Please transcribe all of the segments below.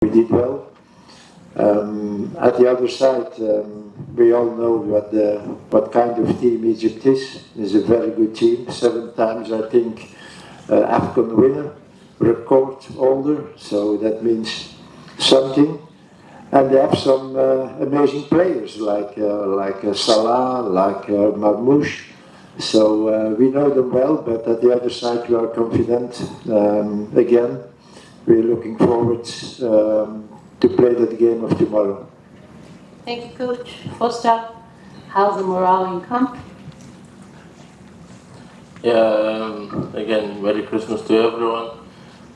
we did well. At the other side, we all know what kind of team Egypt is. It's a very good team. 7 times, I think, AFCON winner, record holder. So that means something. And they have some amazing players like Salah, like Marmoush. So we know them well, but at the other side we are confident. Again, we're looking forward to play that game of tomorrow. Thank you, Coach Foster. How's the morale in camp? Yeah, again, Merry Christmas to everyone.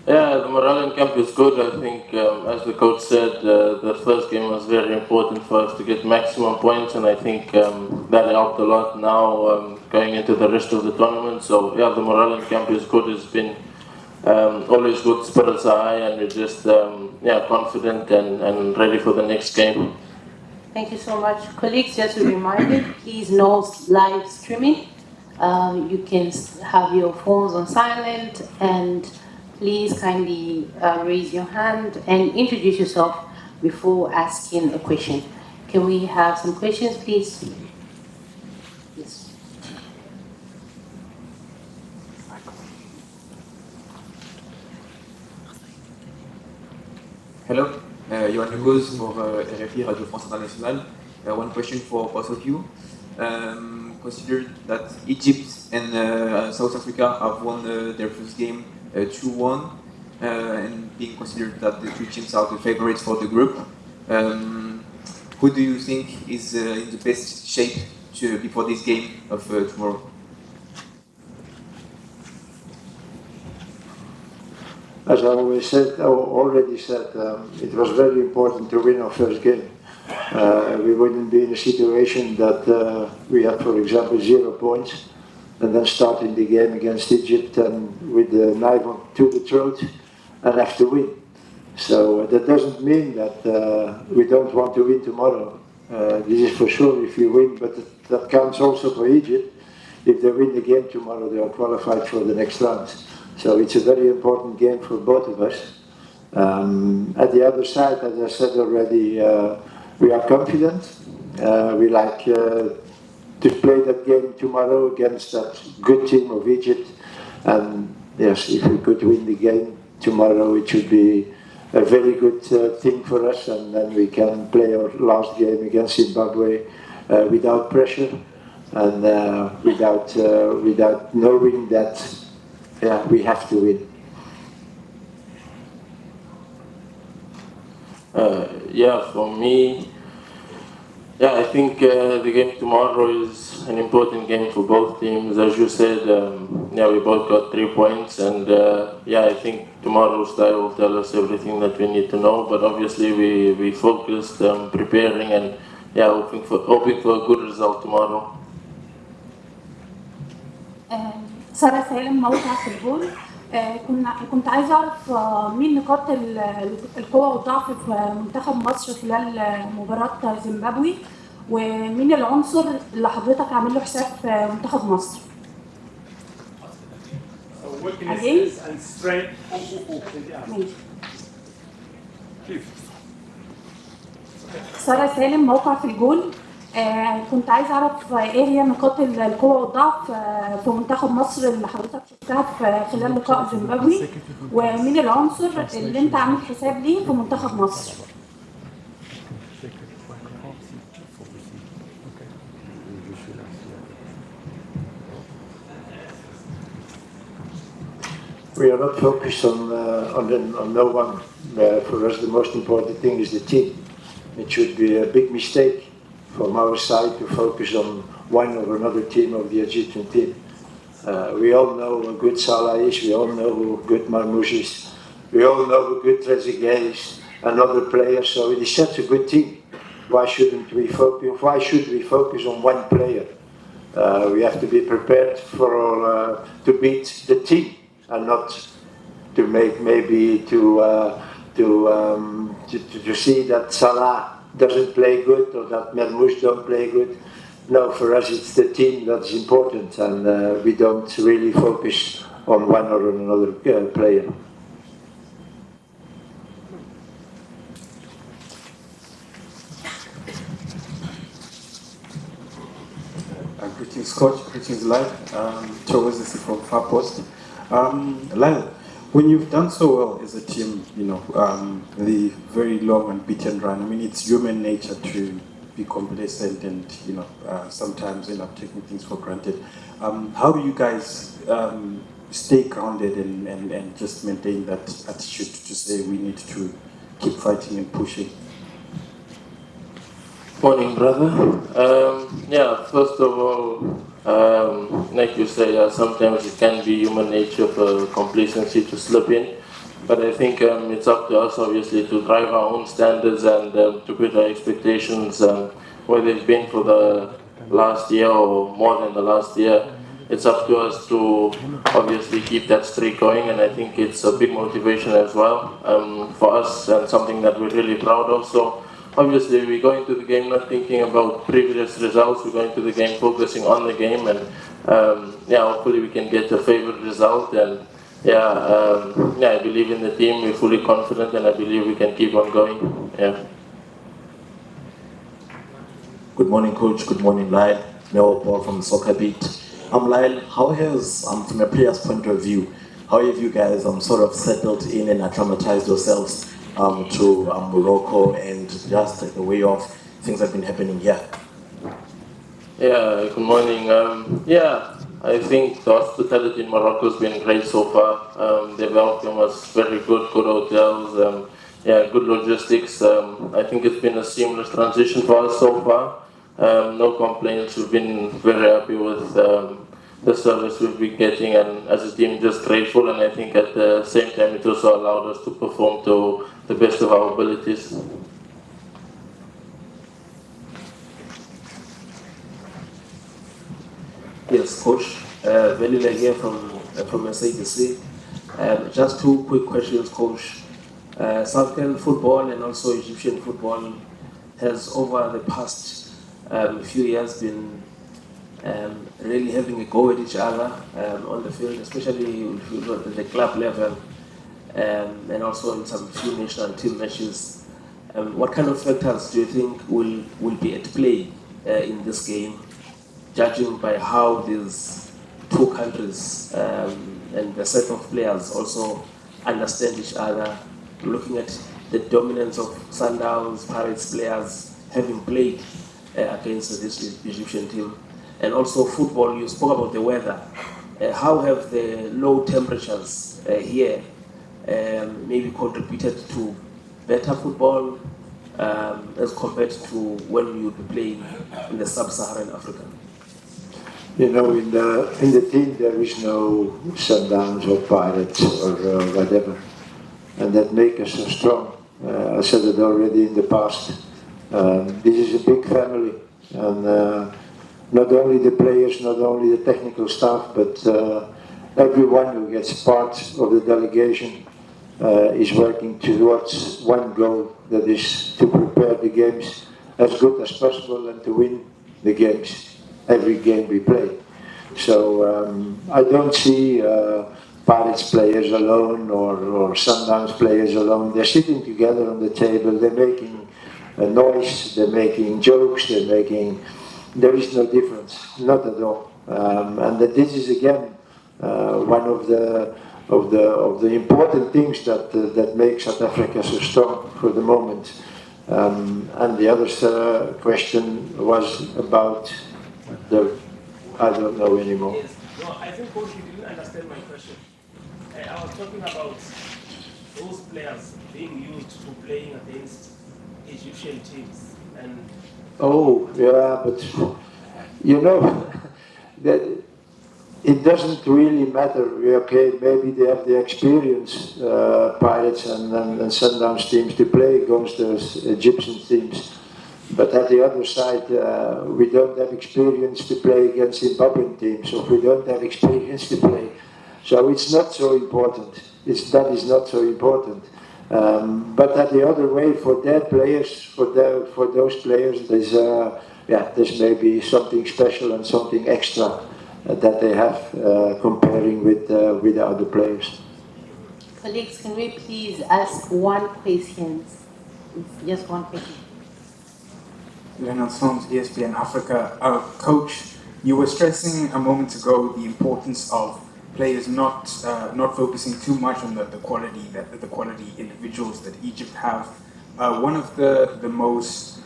Yeah, the morale in camp is good. I think, as the coach said, the first game was very important for us to get maximum points, and I think that helped a lot now going into the rest of the tournament. So, yeah, the morale in camp is good. It's been always good, spirits are high, and we're just confident and ready for the next game. Thank you so much. Colleagues, just a reminder, please no live streaming. You can have your phones on silent, and please kindly raise your hand and introduce yourself before asking a question. Can we have some questions, please? Yes. Hello, Johan Hugo Broos for RFI Radio France Internationale. One question for both of you. Consider that Egypt and South Africa have won their first game 2-1, and being considered that the two teams are the favorites for the group. Who do you think is in the best shape before this game of tomorrow? As I already said, it was very important to win our first game. We wouldn't be in a situation that we had, for example, 0 points, and then starting the game against Egypt and with the knife to the throat and have to win. So that doesn't mean that we don't want to win tomorrow. This is for sure if you win, but that counts also for Egypt. If they win the game tomorrow, they are qualified for the next round. So it's a very important game for both of us. At the other side, as I said already, we are confident. We like to play that game tomorrow against that good team of Egypt. And yes, if we could win the game tomorrow, it should be a very good thing for us. And then we can play our last game against Zimbabwe without pressure and without knowing that we have to win. For me, I think the game tomorrow is an important game for both teams. As you said, we both got 3 points, and I think tomorrow's day will tell us everything that we need to know. But obviously, we focused, preparing, and hoping for a good result tomorrow. سارة سالم موقع في الجول. كنت عايزة أعرف مين نقاط القوة والضعف في منتخب مصر خلال مباراة زيمبابوي، ومين العنصر اللي حضرتك عامل له حساب في منتخب مصر؟ سارة سالم موقع في الجول. كنت عايز اعرف ايه هي نقاط القوه والضعف في منتخب مصر اللي حضرتك شفتها في خلال لقاء زيمبابوي، ومين العنصر اللي انت عامل حساب ليه في منتخب مصر؟ We are not focused on no one. For us, the most important thing is the team. It should be a big mistake from our side to focus on one or another team of the Egyptian team. We all know how good Salah is, we all know how good Marmoush is, we all know how good Trezeguet is, and other players, so it is such a good team. Why should we focus on one player? We have to be prepared to beat the team and not to see that Salah doesn't play good or that Marmoush don't play good. No, for us it's the team that's important, and we don't really focus on one or another player. Greetings, coach. Greetings, Lyle. Towards this from Far Post. Lyle, when you've done so well as a team, the very long and beaten run, I mean, it's human nature to be complacent and, sometimes end up taking things for granted. How do you guys stay grounded and just maintain that attitude to say we need to keep fighting and pushing? Morning, brother. First of all, like you say, sometimes it can be human nature for complacency to slip in. But I think it's up to us, obviously, to drive our own standards and to put our expectations where they've been for the last year or more than the last year. It's up to us to obviously keep that streak going, and I think it's a big motivation as well for us and something that we're really proud of. So obviously we go into the game not thinking about previous results, we go into the game focusing on the game, and hopefully we can get a favored result. And I believe in the team, we're fully confident, and I believe we can keep on going. Good morning, coach. Good morning, Lyle. Mel Paul from Soccer Beat. Lyle, how has, from a player's point of view, how have you guys sort of settled in and acclimatized yourselves to Morocco and just the way of things have been happening here? Good morning. I think the hospitality in Morocco has been great so far. They welcome us very good hotels, good logistics. I think it's been a seamless transition for us so far. No complaints. We've been very happy with the service we've been getting, and as a team, just grateful. And I think at the same time, it also allowed us to perform to the best of our abilities. Yes, Coach. Velila here from SABC. Just two quick questions, Coach. South African football and also Egyptian football has over the past few years been really having a go at each other on the field, especially at the club level, and also in some few national team matches. What kind of factors do you think will be at play in this game, judging by how these two countries and the set of players also understand each other, looking at the dominance of Sundowns, Pirates players having played against this Egyptian team? And also football, you spoke about the weather. How have the low temperatures here maybe contributed to better football as compared to when you would be playing in the sub-Saharan Africa? In the team there is no Sundowns or Pirates or whatever, and that makes us so strong. I said it already in the past. This is a big family, and not only the players, not only the technical staff, but everyone who gets part of the delegation is working towards one goal, that is to prepare the games as good as possible and to win the games, every game we play. So I don't see Pirates players alone or Sundowns players alone. They're sitting together on the table, they're making a noise, they're making jokes, there is no difference, not at all. And that this is again one of the important things that makes South Africa so strong for the moment. And the other question was about I don't know anymore. Yes. No, I think Coach, you didn't understand my question. I was talking about those players being used to playing against Egyptian teams. And oh, yeah, but that it doesn't really matter. Okay, maybe they have the experience, Pirates and Sundowns teams, to play against those Egyptian teams. But at the other side, we don't have experience to play against Zimbabwean teams, or we don't have experience to play. So it's not so important. That is not so important. But at the other way, for their players, for those players, there's maybe something special and something extra that they have comparing with the other players. Colleagues, can we please ask one question? Just one question. Leonard Songs, ESPN Africa. Coach, You were stressing a moment ago the importance of players not focusing too much on the quality individuals that Egypt have. One of the most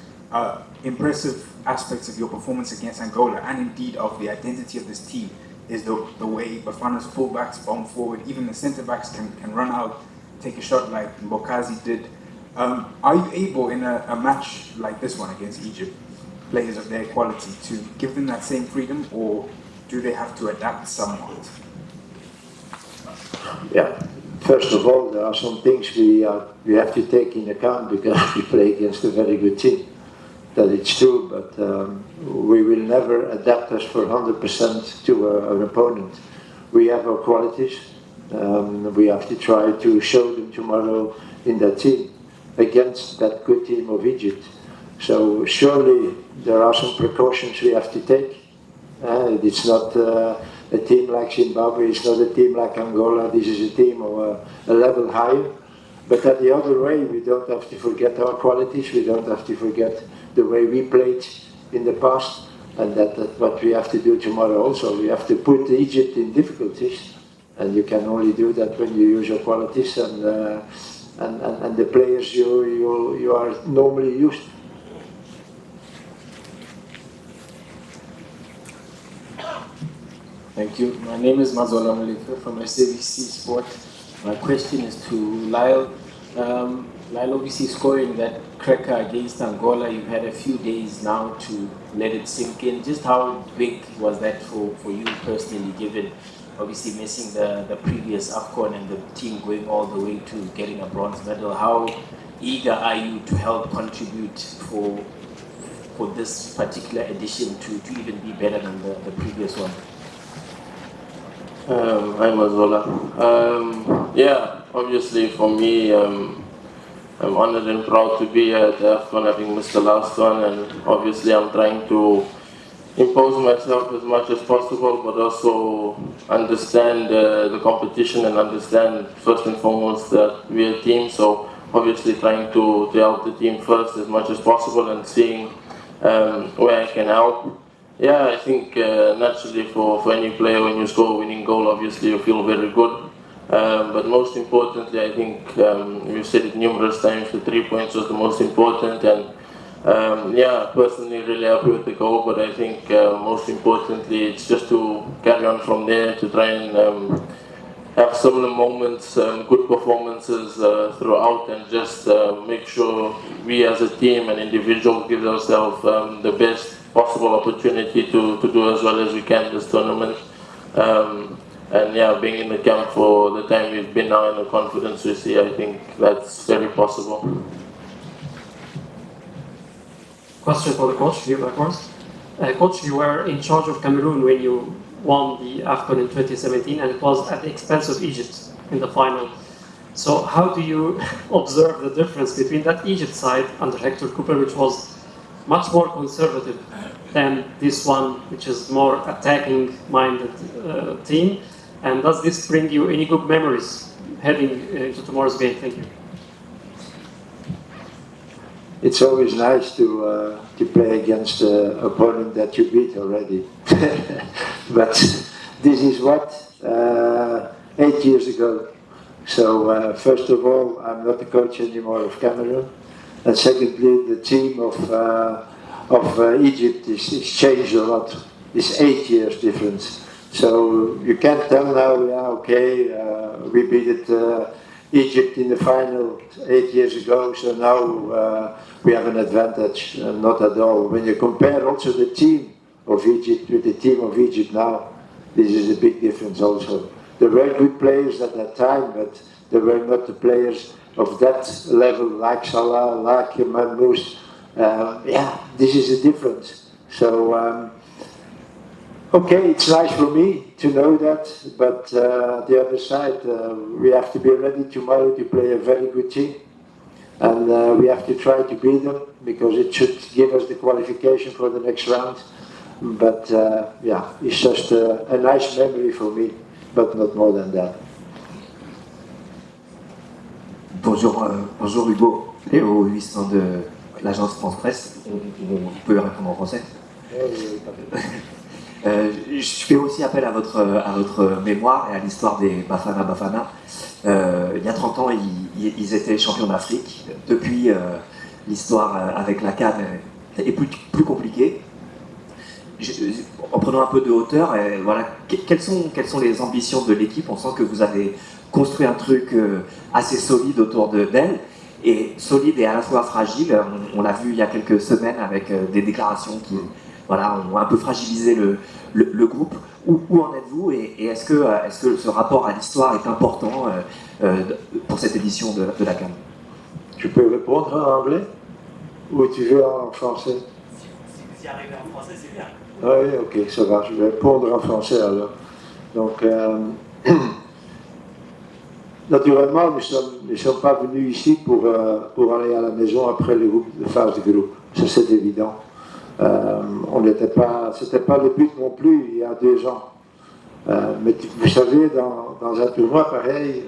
impressive aspects of your performance against Angola, and indeed of the identity of this team, is the way Bafana's fullbacks bomb forward. Even the centre backs can run out, take a shot like Mbokazi did. Are you able in a match like this one against Egypt, players of their quality, to give them that same freedom, or do they have to adapt somewhat? Yeah. First of all, there are some things we have to take in account because we play against a very good team. That it's true, but we will never adapt us for 100% to an opponent. We have our qualities. We have to try to show them tomorrow in that team against that good team of Egypt. So surely there are some precautions we have to take. It's not a team like Zimbabwe, it's not a team like Angola, this is a team of a level higher. But at the other way, we don't have to forget our qualities, we don't have to forget the way we played in the past, and that's what we have to do tomorrow also. We have to put Egypt in difficulties, and you can only do that when you use your qualities and the players you are normally used. Thank you. My name is Mazola Malika from SABC Sport. My question is to Lyle. Lyle, obviously scoring that cracker against Angola, you've had a few days now to let it sink in. Just how big was that for you personally, given obviously missing the previous AFCON and the team going all the way to getting a bronze medal? How eager are you to help contribute for this particular edition to even be better than the previous one? Hi Mazola. Yeah, obviously for me, I'm honored and proud to be at AFCON, having missed the last one, and obviously I'm trying to impose myself as much as possible, but also understand the competition and understand first and foremost that we're a team, so obviously trying to help the team first as much as possible and seeing where I can help. Yeah, I think naturally for any player, when you score a winning goal, obviously you feel very good. But most importantly, I think we've said it numerous times, the 3 points was the most important. And yeah, personally really happy with the goal, but I think most importantly, it's just to carry on from there, to try and have similar moments, good performances throughout, and just make sure we as a team and individual give ourselves the best possible opportunity to do as well as we can this tournament. And yeah, being in the camp for the time we've been now and the confidence we see, I think that's very possible. Question for the coach, you backwards. Coach, you were in charge of Cameroon when you won the AFCON in 2017, and it was at the expense of Egypt in the final. So how do you observe the difference between that Egypt side under Hector Cooper, which was much more conservative, than this one, which is more attacking-minded team? And does this bring you any good memories heading into tomorrow's game? Thank you. It's always nice to play against an opponent that you beat already. But this is what, 8 years ago. So first of all, I'm not the coach anymore of Cameroon. And secondly, the team of Egypt is changed a lot. It's 8 years difference. So you can't tell now, yeah, okay, we beat Egypt in the final 8 years ago, so now we have an advantage. Not at all. When you compare also the team of Egypt with the team of Egypt now, this is a big difference also. There were good players at that time, but they were not the players of that level, like Salah, like Mahmoud. Yeah, this is a difference. So, okay, it's nice for me to know that, but the other side, we have to be ready tomorrow to play a very good team. And we have to try to beat them, because it should give us the qualification for the next round. But yeah, it's just a nice memory for me, but not more than that. Bonjour, bonjour Hugo, et au 800 de l'agence France Presse. Vous pouvez répondre en français. Je fais aussi appel à votre mémoire et à l'histoire des Bafana Bafana. Il y a 30 ans, ils étaient champions d'Afrique. Depuis, l'histoire avec la CAN est plus compliquée. En prenant un peu de hauteur, voilà, quelles sont les ambitions de l'équipe? On sent que vous avez construit un truc assez solide autour d'elle, et solide et à la fois fragile. On l'a vu il y a quelques semaines avec des déclarations qui voilà, ont un peu fragilisé le groupe. Où en êtes-vous, et est-ce que ce rapport à l'histoire est important pour cette édition de la CAN? Tu peux répondre en anglais ou tu veux en français? Si vous y arrivez en français, c'est bien. Oui, ok, ça va, je vais répondre en français alors. Donc, naturellement, nous ne sommes pas venus ici pour aller à la maison après le phase de groupe. Ça, c'est évident. C'était pas le but non plus il y a 2 ans. Mais vous savez, dans un tournoi pareil,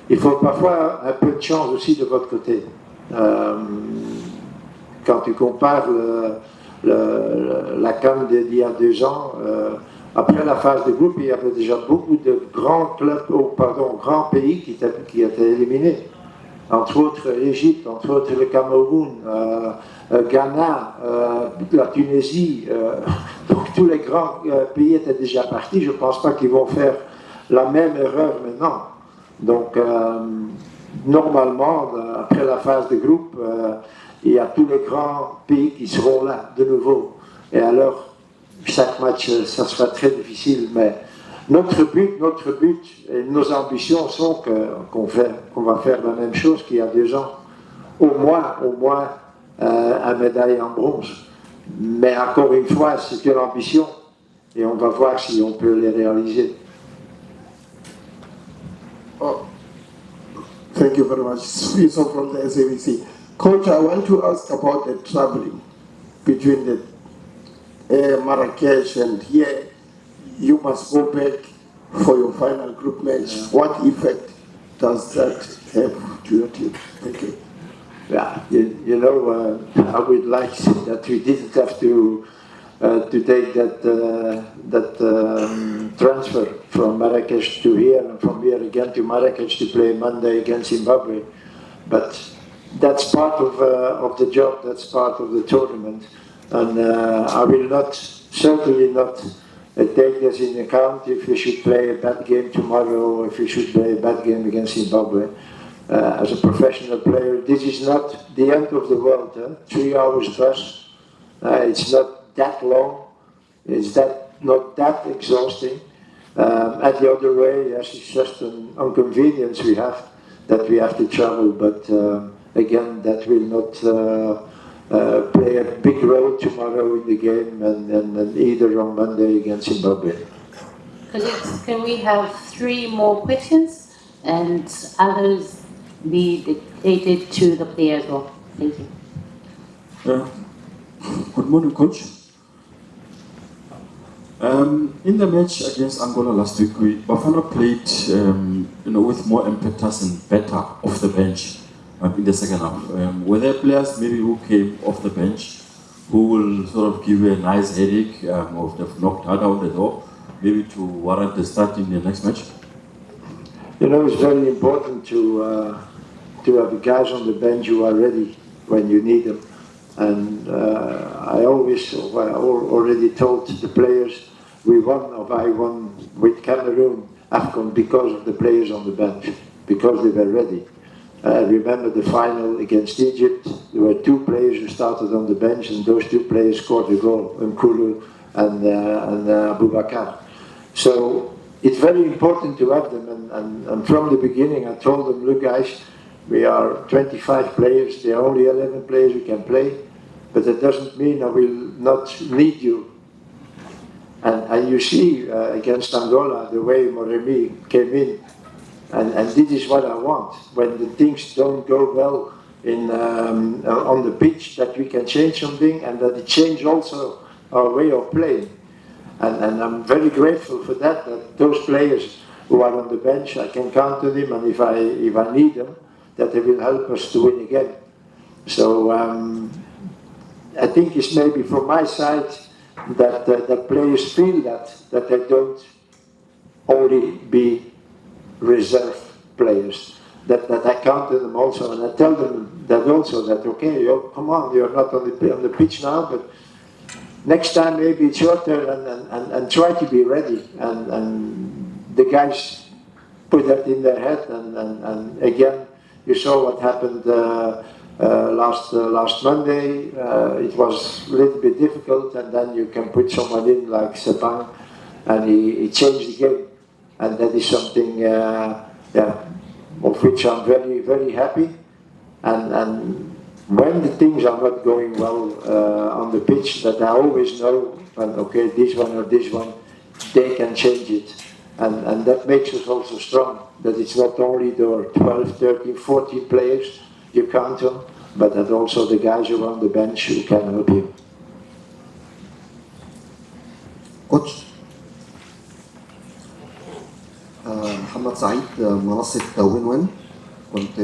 il faut parfois un peu de chance aussi de votre côté. Quand tu compares la CAN d'il y a 2 ans, après la phase de groupe, il y avait déjà beaucoup de grands clubs, grands pays qui étaient éliminés. Entre autres l'Égypte, entre autres le Cameroun, Ghana, la Tunisie. Donc tous les grands pays étaient déjà partis. Je ne pense pas qu'ils vont faire la même erreur maintenant. Donc normalement, après la phase de groupe, il y a tous les grands pays qui seront là de nouveau. Et alors, chaque match, ça sera très difficile, mais notre but et nos ambitions sont qu'on va faire la même chose qu'il y a 2 ans. Au moins une médaille en bronze. Mais encore une fois, c'est une ambition et on va voir si on peut les réaliser. Oh, thank you very much. So from the SABC. Coach, I want to ask about the traveling between the Marrakesh and here. You must go back for your final group match. What effect does that have to your team? Thank you. Yeah, you know, I would like that we didn't have to take that transfer from Marrakesh to here and from here again to Marrakesh to play Monday against Zimbabwe. But that's part of the job, that's part of the tournament. And I will certainly not take this in account if we should play a bad game tomorrow or if we should play a bad game against Zimbabwe. As a professional player, this is not the end of the world. 3 hours bus, it's not that long, it's not that exhausting. And the other way, yes, it's just an inconvenience we have to travel, but again, that will not play a big role tomorrow in the game and either on Monday against Zimbabwe. Colleagues, can we have 3 more questions and others be dictated to the players? Well, thank you. Good morning, Coach. In the match against Angola last week, Bafana played with more impetus and better off the bench in the second half. Were there players maybe who came off the bench who will sort of give you a nice headache or they've knocked her down the door, maybe to warrant the start in the next match? You know, it's very important to have the guys on the bench who are ready when you need them. And I already told the players, I won with Cameroon AFCON because of the players on the bench, because they were ready. Remember the final against Egypt, there were 2 players who started on the bench and those 2 players scored a goal, Nkulu and Abubakar. So it's very important to have them, and from the beginning I told them, look guys, we are 25 players, there are only 11 players who can play, but that doesn't mean I will not need you. And you see against Angola the way Moremi came in, and this is what I want. When the things don't go well on the pitch, that we can change something and that it changes also our way of playing. And I'm very grateful for that those players who are on the bench, I can count on them, and if I need them, that they will help us to win again. So I think it's maybe from my side that players feel that they don't only be reserve players, that I count them also, and I tell them that also, that okay, come on, you're not on the pitch now, but next time maybe it's your turn, and try to be ready, and the guys put that in their head, and again, you saw what happened last Monday. It was a little bit difficult, and then you can put someone in like Sebang, and he changed the game, and that is something of which I'm very, very happy. And when the things are not going well on the pitch, that I always know, okay, this one or this one, they can change it. And that makes us also strong, that it's not only the 12, 13, 14 players you count on, but that also the guys who are on the bench who can help you. Coach. محمد سعيد منصة وين وين. كنت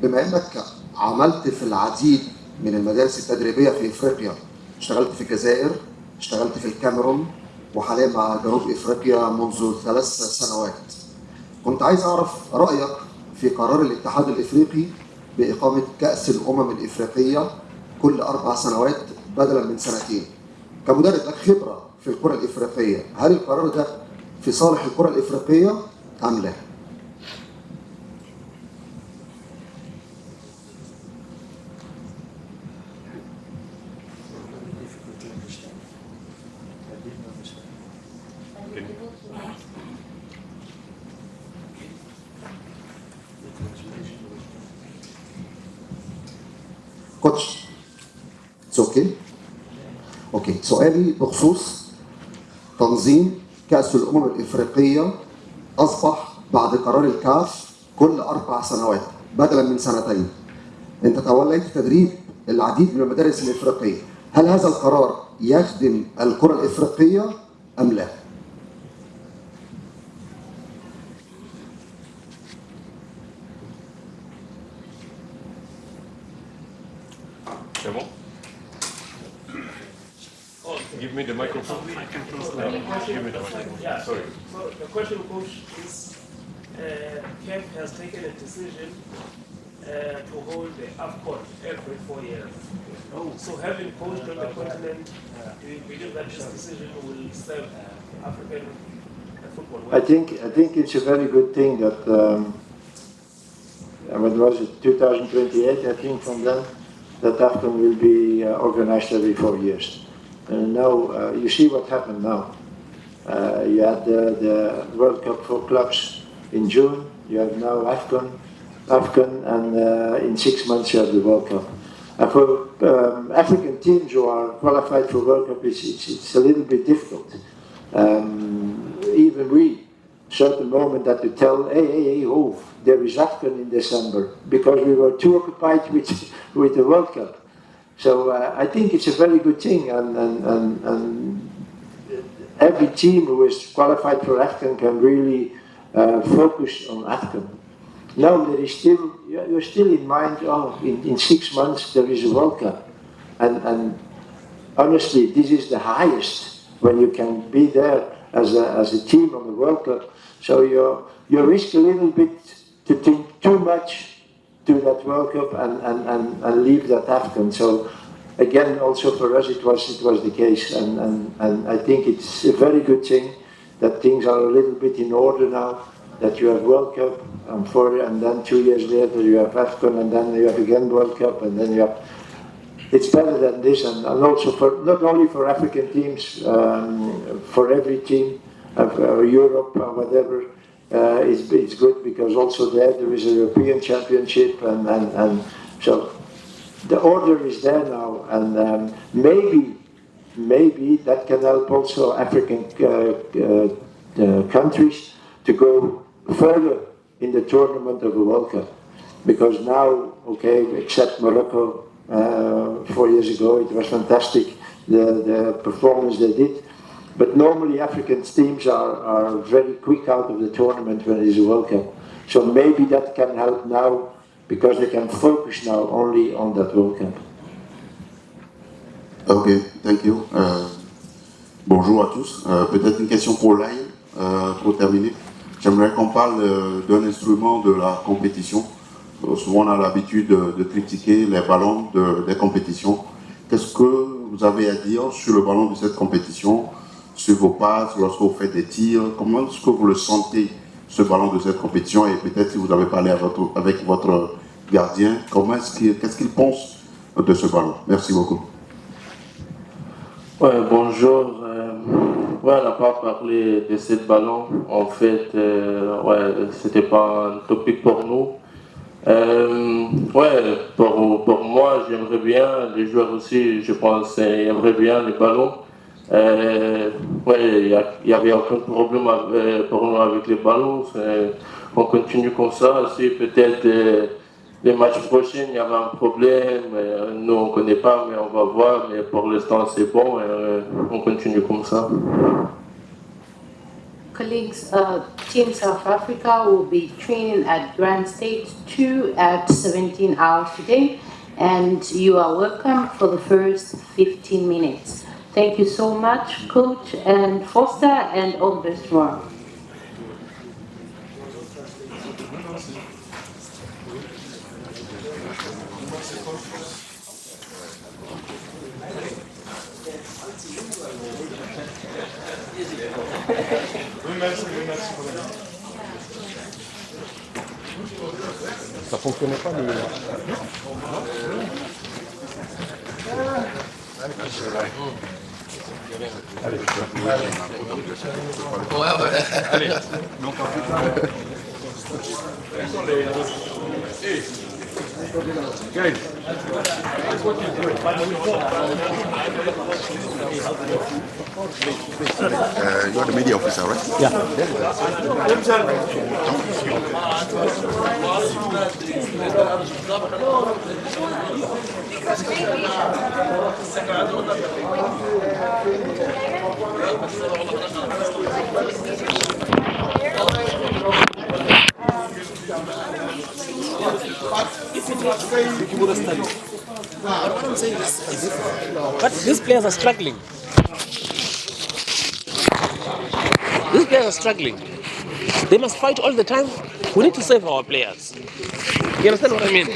بما انك عملت في العديد من المدارس التدريبية في افريقيا، اشتغلت في الجزائر، اشتغلت في الكاميرون، وحاليا مع جنوب افريقيا منذ 3 سنوات. كنت عايز اعرف رأيك في قرار الاتحاد الافريقي بإقامة كأس الأمم الإفريقية كل 4 سنوات بدلا من 2 سنين. كمدرب لك خبرة في الكرة الإفريقية، هل القرار ده في صالح الكرة الإفريقية أم لا؟ كوتش اوكي سؤالي بخصوص تنظيم كأس الأمم الإفريقية أصبح بعد قرار الكاف كل 4 سنوات بدلا من 2 سنين. أنت توليت تدريب العديد من المدارس الإفريقية، هل هذا القرار يخدم الكرة الإفريقية أم لا؟ C'est bon? Give me the microphone. Give me the microphone. Yeah. Sorry. So the question, Coach, is CAF has taken a decision to hold the AFCON every 4 years. So having coached on the continent, do you believe that this decision will serve African football well? I think it's a very good thing that, when was it, 2028, I think from then, that AFCON will be organized every 4 years. And now, you see what happened now. You had the World Cup for clubs in June, you have now AFCON, and in 6 months you have the World Cup. And for African teams who are qualified for World Cup, it's a little bit difficult. Even we, certain moment that to tell, hey, there is AFCON in December, because we were too occupied with the World Cup. So I think it's a very good thing, and every team who is qualified for AFCON can really focus on AFCON. Now there is you're still in mind, in 6 months there is a World Cup. And honestly, this is the highest when you can be there as a team on the World Cup. So you risk a little bit to think too much to that World Cup and leave that AFCON. So again, also for us it was the case, and I think it's a very good thing that things are a little bit in order now, that you have World Cup and then 2 years later you have AFCON, and then you have again World Cup, and then you have. It's better than this, and also for not only for African teams, for every team, Europe or whatever. It's good, because also there is a European Championship, and so the order is there now, and maybe that can help also African countries to go further in the tournament of the World Cup, because now, okay, except Morocco 4 years ago, it was fantastic, the performance they did. But normally African teams are very quick out of the tournament when it is a World Cup. So maybe that can help now because they can focus now only on that World Cup. Ok, thank you. Bonjour à tous. Peut-être une question pour Lyle, pour terminer. J'aimerais qu'on parle d'un instrument de la compétition. Souvent, on a l'habitude de critiquer les ballons des compétitions. Qu'est-ce que vous avez à dire sur le ballon de cette compétition, sur vos passes, lorsque vous faites des tirs? Comment est-ce que vous le sentez, ce ballon de cette compétition? Et peut-être si vous avez parlé avec votre gardien, qu'est-ce qu'il pense de ce ballon? Merci beaucoup. Ouais, bonjour. Ouais, on n'a pas parlé de ce ballon. En fait, ouais, c'était pas un topic pour nous. Ouais, pour moi, j'aimerais bien, les joueurs aussi, je pense, aimeraient bien les ballons. Ouais, il n'y avait aucun problème pour nous avec les ballons. On continue comme ça. Si peut-être les matchs prochains, il y avait un problème, nous on ne connaît pas, mais on va voir. Mais pour l'instant, c'est bon, on continue comme ça. Colleagues, Team South Africa will be training at Grand State 2 at 17 hours today, and you are welcome for the first 15 minutes. Thank you so much, Coach and Foster, and all the best tomorrow. Ça fonctionnait pas le... Allez, allez, donc en fait, Good. You're the media officer, right? Yeah. If you would have studied. What I'm saying is, but these players are struggling. These players are struggling. They must fight all the time. We need to save our players. You understand what I mean?